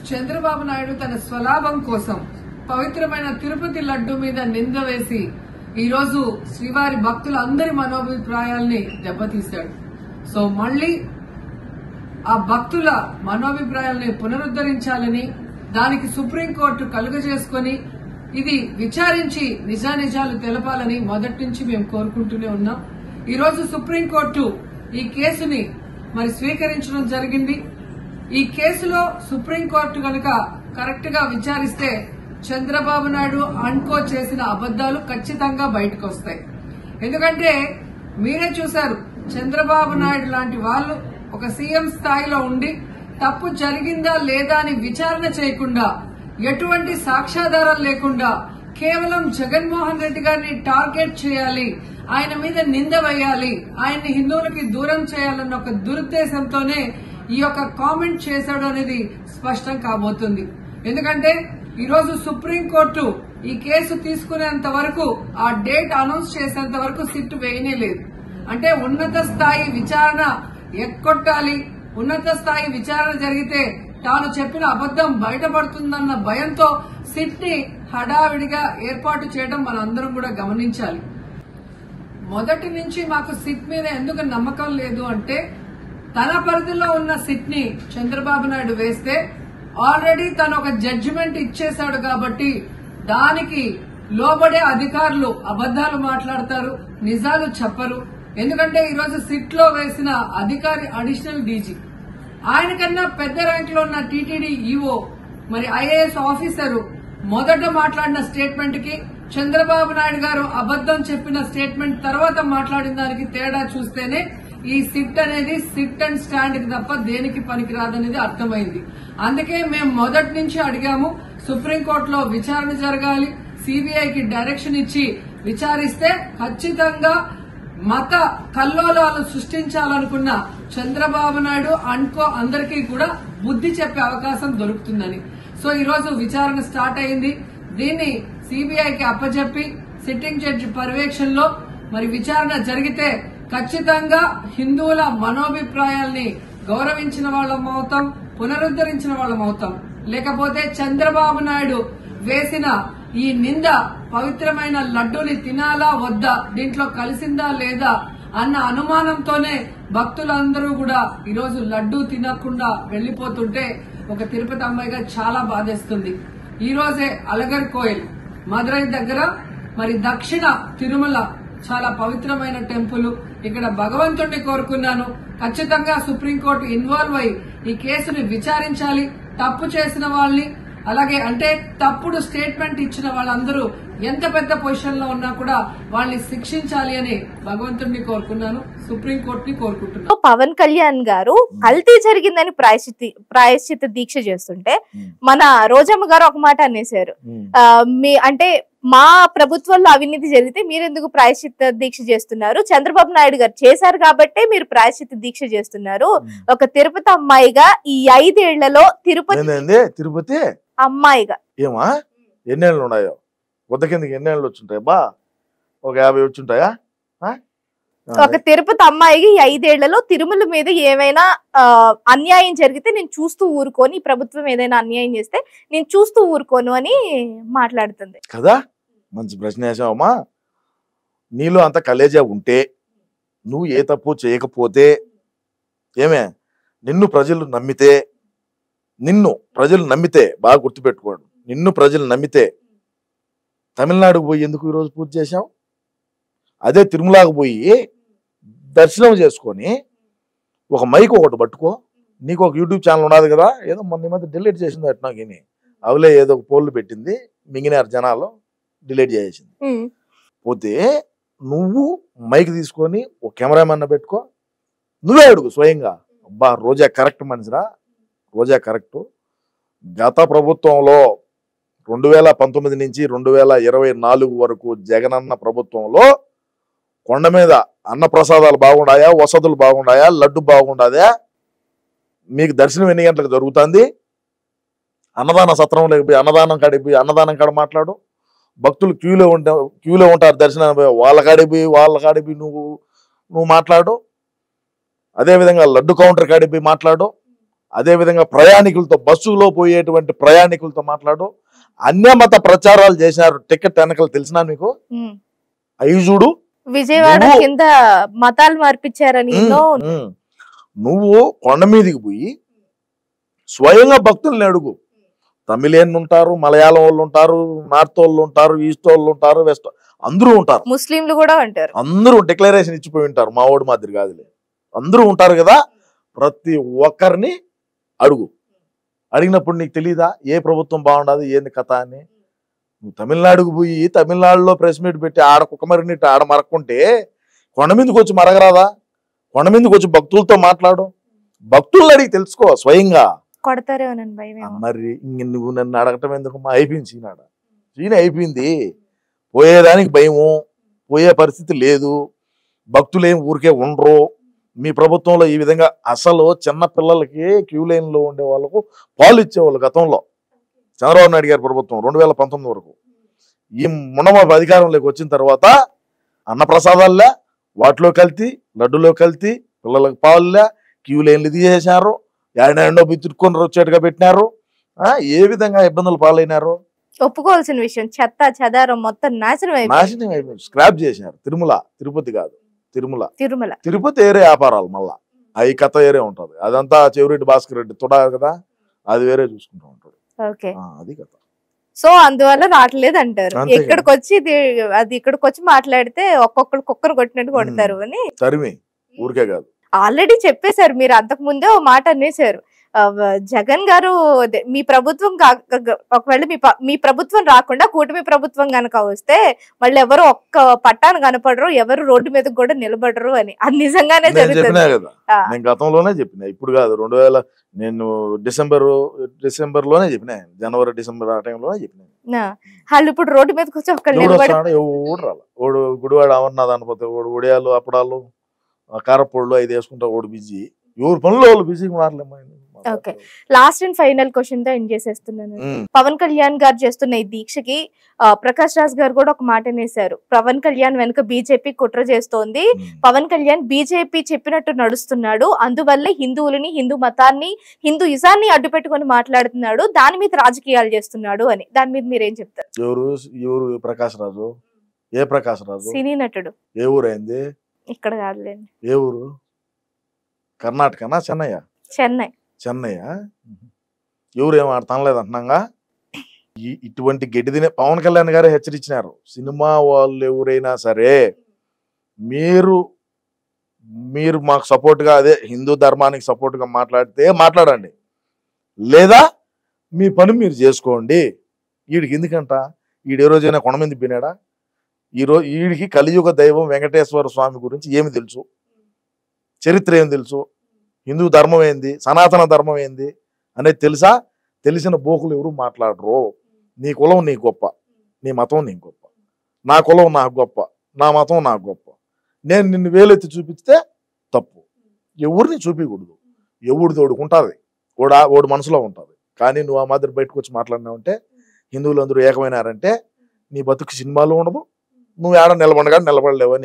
చంద్రబాబు నాయుడు తన స్వలాభం కోసం పవిత్రమైన తిరుపతి లడ్డు మీద నింద వేసి ఈరోజు శ్రీవారి భక్తులందరి మనోభిప్రాయాల్ని దెబ్బతీశాడు. సో మళ్లీ ఆ భక్తుల మనోభిప్రాయాల్ని పునరుద్దరించాలని, దానికి సుప్రీంకోర్టు కలుగజేసుకుని ఇది విచారించి నిజానిజాలు తెలపాలని మొదటి నుంచి మేము కోరుకుంటూనే ఉన్నాం. ఈరోజు సుప్రీంకోర్టు ఈ కేసుని స్వీకరించడం జరిగింది. ఈ కేసులో సుప్రీంకోర్టు కనుక కరెక్ట్ గా విచారిస్తే చంద్రబాబు నాయుడు అన్కో చేసిన అబద్దాలు ఖచ్చితంగా బయటకు వస్తాయి. ఎందుకంటే మీరే చూశారు, చంద్రబాబు నాయుడు లాంటి వాళ్ళు ఒక సీఎం స్థాయిలో ఉండి తప్పు జరిగిందా లేదా అని విచారణ చేయకుండా, ఎటువంటి సాక్ష్యాధారాలు లేకుండా కేవలం జగన్మోహన్ రెడ్డి గారిని టార్గెట్ చేయాలి, ఆయన మీద నింద వేయాలి, ఆయన్ని హిందువులకి దూరం చేయాలన్న ఒక దురుద్దేశంతోనే ఈ యొక్క కామెంట్ చేశాడు అనేది స్పష్టం కాబోతుంది. ఎందుకంటే ఈరోజు సుప్రీంకోర్టు ఈ కేసు తీసుకునేంత వరకు, ఆ డేట్ అనౌన్స్ చేసేంత వరకు సిట్ వేయనే లేదు. అంటే ఉన్నత స్థాయి విచారణ ఎక్కొట్టాలి, ఉన్నత స్థాయి విచారణ జరిగితే తాను చెప్పిన అబద్దం బయటపడుతుందన్న భయంతో సిట్ ని హడావిడిగా ఏర్పాటు చేయడం మనందరం కూడా గమనించాలి. మొదటి నుంచి మాకు సిట్ మీద ఎందుకు నమ్మకం లేదు అంటే, తన పరిధిలో ఉన్న సిట్ ని చంద్రబాబు నాయుడు వేస్తే ఆల్రెడీ తను ఒక జడ్జిమెంట్ ఇచ్చేశాడు కాబట్టి దానికి లోబడే అధికారులు అబద్దాలు మాట్లాడతారు, నిజాలు చెప్పరు. ఎందుకంటే ఈరోజు సిట్ లో వేసిన అధికారి అడిషనల్ డీజీ, ఆయనకన్నా పెద్ద ర్యాంక్ లో ఉన్న టీటీడీ ఈఓ, ఐఏఎస్ ఆఫీసరు మొదట మాట్లాడిన స్టేట్మెంట్ కి చంద్రబాబు నాయుడు గారు అబద్దం చెప్పిన స్టేట్మెంట్ తర్వాత మాట్లాడిన దానికి తేడా చూస్తేనే ఈ సిట్ అనేది సిట్ అండ్ స్టాండ్ కి తప్ప దేనికి పనికిరాదనేది అర్థమైంది. అందుకే మేము మొదటి నుంచి అడిగాము, సుప్రీంకోర్టులో విచారణ జరగాలి, సిబిఐకి డైరెక్షన్ ఇచ్చి విచారిస్తే ఖచ్చితంగా మత కల్లోలాలు సృష్టించాలనుకున్న చంద్రబాబు నాయుడు అన్కో అందరికీ కూడా బుద్ధి చెప్పే అవకాశం దొరుకుతుందని. సో ఈరోజు విచారణ స్టార్ట్ అయింది. దీన్ని సిబిఐకి అప్పచెప్పి సిట్టింగ్ జడ్జి పర్యవేక్షణలో విచారణ జరిగితే ఖచ్చితంగా హిందువుల మనోభిప్రాయాల్ని గౌరవించిన వాళ్ళం అవుతాం, పునరుద్దరించిన వాళ్ళం అవుతాం. లేకపోతే చంద్రబాబు నాయుడు వేసిన ఈ నింద పవిత్రమైన లడ్డూని తినాలా వద్దా, దీంట్లో కలిసిందా లేదా అన్న అనుమానంతోనే భక్తులందరూ కూడా ఈరోజు లడ్డూ తినకుండా వెళ్లిపోతుంటే ఒక తిరుపతి అమ్మాయిగా చాలా బాధేస్తుంది. ఈ రోజే అలగర్ కోయిల్ మదురై దగ్గర దక్షిణ తిరుమల చాలా పవిత్రమైన టెంపుల్. ఇక్కడ భగవంతుడిని కోరుకున్నాను, ఖచ్చితంగా సుప్రీంకోర్టు ఇన్వాల్వ్ అయి ఈ కేసుని విచారించాలి. తప్పు చేసిన వాళ్ళని, అలాగే అంటే తప్పుడు స్టేట్మెంట్ ఇచ్చిన వాళ్ళందరూ ఎంత పెద్ద పొజిషన్ లో ఉన్నా కూడా వాళ్ళని శిక్షించాలి అని భగవంతుడిని కోరుకున్నాను, సుప్రీంకోర్టుని కోరుకుంటున్నాను. పవన్ కళ్యాణ్ గారు కల్తీ జరిగిందని ప్రాయశ్చిత దీక్ష చేస్తుంటే మన రోజమ్మ గారు ఒక మాట అనేశారు, అంటే మా ప్రభుత్వంలో అవినీతి జరిగితే మీరెందుకు ప్రాయశ్చిత దీక్ష చేస్తున్నారు, చంద్రబాబు నాయుడు గారు చేశారు కాబట్టే మీరు ప్రాయశ్చిత దీక్ష చేస్తున్నారు. ఒక తిరుపతి అమ్మాయిగా ఈ 5 ఏళ్లలో తిరుపతి అమ్మాయిగా ఏమా ఎన్నేళ్ళు ఉన్నాయో, వద్ద కిందకి ఎన్నేళ్ళు వచ్చుంటాయి బా, ఒక 50 వచ్చుంటాయా? ఒక తిరుపతి అమ్మాయికి 5 ఏళ్లలో తిరుమల మీద ఏమైనా అన్యాయం జరిగితే నేను చూస్తూ ఊరుకోను, ఈ ప్రభుత్వం ఏదైనా అన్యాయం చేస్తే నేను చూస్తూ ఊరుకోను అని మాట్లాడుతుంది కదా. మంచి ప్రశ్న వేసావమ్మా. నీలో అంత కలేజా ఉంటే, నువ్వు ఏ తప్పు చేయకపోతే, నిన్ను ప్రజలు నమ్మితే బాగా గుర్తుపెట్టుకోండి, నిన్ను ప్రజలు నమ్మితే తమిళనాడుకు పోయి ఎందుకు ఈరోజు పూజ చేశావు? అదే తిరుమలకు పోయి దర్శనం చేసుకొని ఒక మైక్ ఒకటి పట్టుకో, నీకు ఒక యూట్యూబ్ ఛానల్ ఉన్నది కదా, ఏదో మొన్న మధ్య డిలీట్ చేసింది అట్నాగిని, అవలే ఏదో ఒక పోల్లు పెట్టింది, మింగినారు జనాలు, డిలీట్ చేసింది. పోతే నువ్వు మైక్ తీసుకొని ఒక కెమెరామెన్ పెట్టుకో, నువ్వే అడుగు స్వయంగా, అబ్బా రోజా కరెక్ట్ మనిషిరా, రోజా కరెక్ట్. గత ప్రభుత్వంలో 2019 నుంచి 2024 వరకు జగనన్న ప్రభుత్వంలో కొండ మీద అన్న ప్రసాదాలు బాగుండాయా, వసతులు బాగుండాయా, లడ్డు బాగుండదా, మీకు దర్శనం ఎన్ని గంటలకు జరుగుతుంది, అన్నదాన సత్రంలోకి పోయి అన్నదానం కాడికి పోయి అన్నదానం కాడ మాట్లాడు, భక్తులు క్యూలో ఉంటారు దర్శనం, వాళ్ళ కాడికి పోయి నువ్వు మాట్లాడు, అదేవిధంగా లడ్డు కౌంటర్ కాడికి పోయి మాట్లాడు, అదే విధంగా ప్రయాణికులతో బస్సులో పోయేటువంటి ప్రయాణికులతో మాట్లాడు. అన్యమత ప్రచారాలు చేశారు. టికెట్ వెనకలు తెలిసినా మీకు అవి చూడు. విజయవాడ కింద మతాలు మార్పించారని నువ్వు కొండ మీదకి పోయి స్వయంగా భక్తుల్ని అడుగు. తమిళియన్ ఉంటారు, మలయాళం వాళ్ళు ఉంటారు, నార్త్ వాళ్ళు ఉంటారు, ఈస్ట్ వాళ్ళు ఉంటారు, వెస్ట్ అందరూ ఉంటారు, ముస్లింలు కూడా ఉంటారు. అందరూ డిక్లరేషన్ ఇచ్చిపోయి ఉంటారు. మా ఓడి మాదిరి కాదులే, అందరూ ఉంటారు కదా. ప్రతి ఒక్కరిని అడుగు. అడిగినప్పుడు నీకు తెలీదా ఏ ప్రభుత్వం బాగుండదు ఏంది కథ అని? నువ్వు తమిళనాడుకు పోయి తమిళనాడులో ప్రెస్ మీట్ పెట్టి ఆడ కుక్కమరినట్టు ఆడ మరక్కుంటే కొండ మీదకి వచ్చి మరగరాదా? కొండ మీదకి వచ్చి భక్తులతో మాట్లాడు. భక్తులను అడిగి తెలుసుకో స్వయంగా. కొడతారేమోనండి భయం. మరి నువ్వు నన్ను అడగటం ఎందుకు? అయిపోయింది సీన్ అయిపోయింది. పోయేదానికి భయము, పోయే పరిస్థితి లేదు. భక్తులేం ఊరికే ఉండరు. మీ ప్రభుత్వంలో ఈ విధంగా అసలు చిన్న పిల్లలకి క్యూ లైన్లో ఉండే వాళ్ళకు పాలు ఇచ్చేవాళ్ళు గతంలో చంద్రబాబు నాయుడు గారి ప్రభుత్వం 2019 వరకు. ఈ మునమ అధికారంలోకి వచ్చిన తర్వాత అన్నప్రసాదాలే, వాటిలో కల్తీ, లడ్డులో కల్తీ, పిల్లలకు పాలులే, క్యూ లైన్లు తీసేశారు, ఎండో బిత్తుకొని వచ్చేట్టుగా పెట్టినారు. ఏ విధంగా ఇబ్బందులు పాలైనారు ఒప్పుకోవాల్సిన విషయం. చెత్త చెదారం మొత్తం నాశనం అయిపోయింది. స్క్రాప్ చేశారు. తిరుపతి కాదు, తిరుపతి ఏరే వ్యాపారాలు. మళ్ళా అవి కథ ఏరే ఉంటది. అదంతా చెవిరెడ్డి భాస్కర్ రెడ్డి తుడా కదా, అది వేరే చూసుకుంటూ ఉంటాడు. అది కథ. సో అందువల్ల రావట్లేదు అంటారు. ఇక్కడికి వచ్చి మాట్లాడితే ఒక్కొక్కరు కుక్కరు కొట్టినట్టు కొడతారు అని తరిమి ఊరికే కాదు. ఆల్రెడీ చెప్పేశారు మీరు. అంతకు ముందే ఓ మాట అనేసారు. జగన్ గారు మీ ప్రభుత్వం ఒకవేళ మీ ప్రభుత్వం రాకుండా కూటమి ప్రభుత్వం గనక వస్తే మళ్ళీ ఎవరు ఒక్క పట్టాను కనపడరు, ఎవరు రోడ్డు మీద కూడా నిలబడరు అని. అది నిజంగానే జరుగుతుంది. నేను గతంలోనే చెప్పిన, ఇప్పుడు కాదు. నేను డిసెంబర్ లోనే చెప్పిన, జనవరి డిసెంబర్ ఆ టైంలోనే చెప్పిన. వాళ్ళు ఇప్పుడు రోడ్డు మీదకి వచ్చి ఒక్కళ్ళు ఎవడు రాల. ఓడు గుడివాడ అమర్నాథ్ అనపోతే ఓడు ఒడియాలు అప్పడాలు కారపొళ్ళు అది వేసుకుంటా ఓడు బిజీ. ఎవరు పనులు వాళ్ళు బిజీగా మారలేమ్మా. Okay, last and final question తో ఎండ్ చేసేస్తున్నాను. పవన్ కళ్యాణ్ గారు చేస్తున్న ఈ దీక్షకి ప్రకాష్ రాజ్ గారు కూడా ఒక మాట అనేసారు. పవన్ కళ్యాణ్ వెనుక బీజేపీ కుట్ర చేస్తోంది, పవన్ కళ్యాణ్ బీజేపీ చెప్పినట్టు నడుస్తున్నాడు, అందువల్లే హిందువులని, హిందూ మతాన్ని, హిందూయిజాన్ని అడ్డు పెట్టుకుని మాట్లాడుతున్నాడు, దాని మీద రాజకీయాలు చేస్తున్నాడు అని. దాని మీద మీరేం చెప్తారు? ఎవరు ప్రకాష్ రాజు? ఏ ప్రకాష్ రాజు? సినీ నటుడు. ఏ ఊరైంది? ఇక్కడ కాదులేండి. ఏ ఊరు? కర్ణాటకనా? చెన్నై. ఎవరు ఏం తనలేదు అంటున్నాగా. ఇటువంటి గడ్డి తినే పవన్ కళ్యాణ్ గారే హెచ్చరించినారు. సినిమా వాళ్ళు ఎవరైనా సరే మీరు మాకు సపోర్ట్ గా, అదే హిందూ ధర్మానికి సపోర్ట్ గా మాట్లాడితే మాట్లాడండి, లేదా మీ పని మీరు చేసుకోండి. వీడికి ఎందుకంట? వీడు ఏ రోజైనా కొండ మీద తిప్పినాడా? వీడికి కలియుగ దైవం వెంకటేశ్వర స్వామి గురించి ఏమి తెలుసు? చరిత్ర ఏం తెలుసు? హిందూ ధర్మం ఏంది, సనాతన ధర్మం ఏంది అనేది తెలుసా? తెలిసిన బోకులు ఎవరు మాట్లాడరు. నీ కులం నీ గొప్ప, నీ మతం నీ గొప్ప, నా కులం నాకు గొప్ప, నా మతం నాకు గొప్ప, నేను నిన్ను వేలెత్తి చూపిస్తే తప్పు. ఎవరిని చూపించకూడదు. ఎవడు తోడుకుంటుంది, ఓడు మనసులో ఉంటుంది. కానీ నువ్వు ఆ మాదిరి బయటకు వచ్చి మాట్లాడినావంటే, హిందువులు అందరూ ఏకమైనారంటే నీ బతుకు సినిమాలో ఉండదు, నువ్వు ఏడ నిలబడలేవని